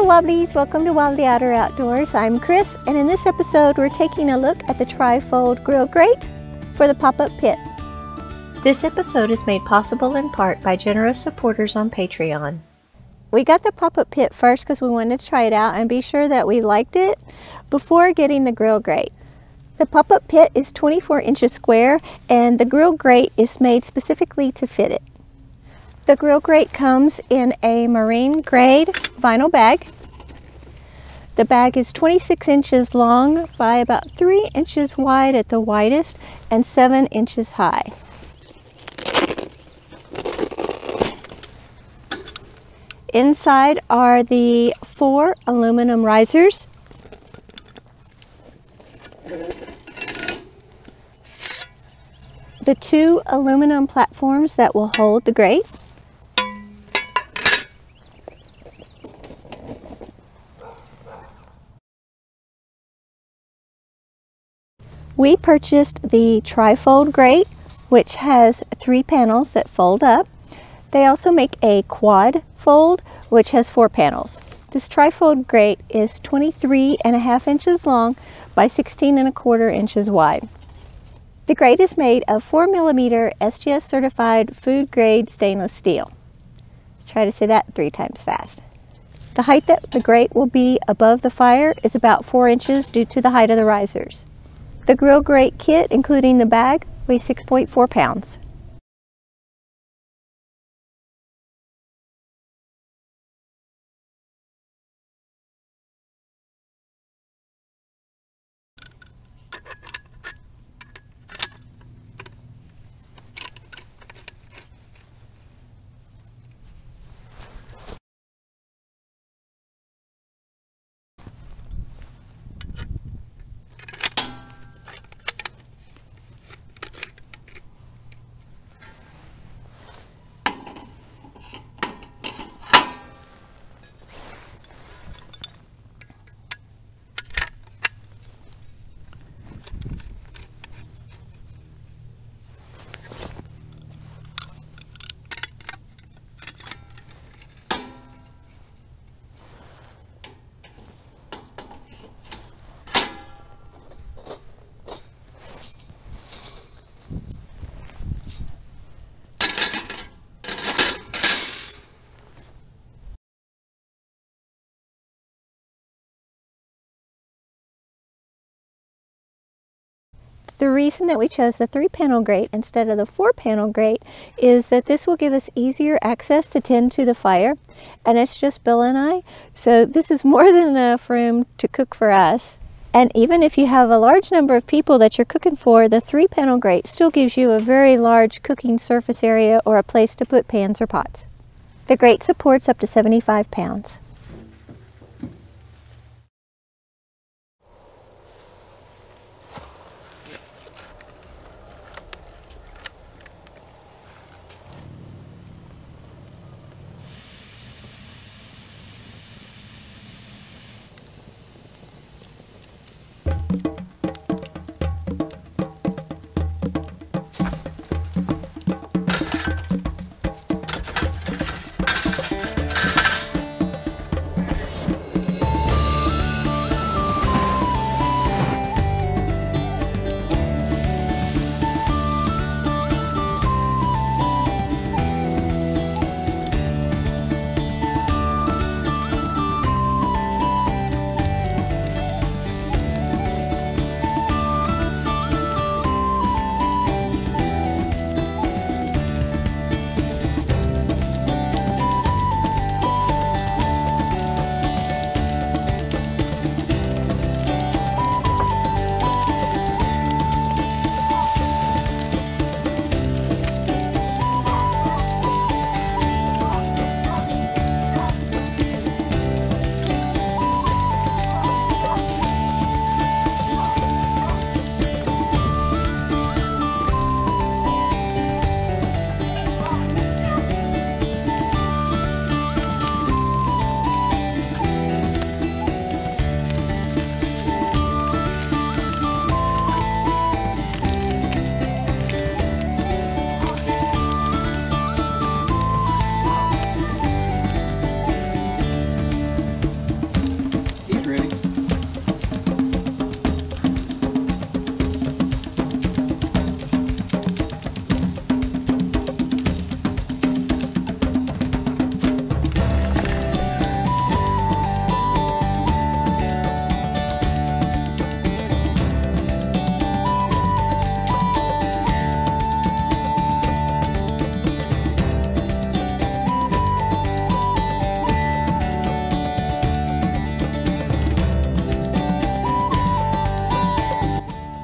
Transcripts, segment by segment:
Hello Wobblies, welcome to Wobbly Otter Outdoors. I'm Chris, and in this episode we're taking a look at the Trifold grill grate for the pop-up pit. This episode is made possible in part by generous supporters on Patreon. We got the pop-up pit first because we wanted to try it out and be sure that we liked it before getting the grill grate. The pop-up pit is 24 inches square and the grill grate is made specifically to fit it. The grill grate comes in a marine grade vinyl bag. The bag is 26 inches long by about 3 inches wide at the widest and 7 inches high. Inside are the 4 aluminum risers. The 2 aluminum platforms that will hold the grate. We purchased the Trifold grate, which has 3 panels that fold up. They also make a quadfold, which has 4 panels. This Trifold grate is 23.5 inches long by 16.25 inches wide. The grate is made of 4mm SGS-certified food grade stainless steel. Try to say that 3 times fast. The height that the grate will be above the fire is about 4 inches due to the height of the risers. The grill grate kit, including the bag, weighs 6.4 pounds. The reason that we chose the 3-panel grate instead of the 4-panel grate is that this will give us easier access to tend to the fire, and it's just Bill and I, so this is more than enough room to cook for us. And even if you have a large number of people that you're cooking for, the 3-panel grate still gives you a very large cooking surface area or a place to put pans or pots. The grate supports up to 75 pounds.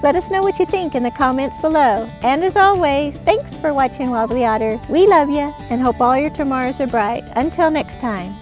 Let us know what you think in the comments below. And as always, thanks for watching Wobbly Otter. We love you and hope all your tomorrows are bright. Until next time.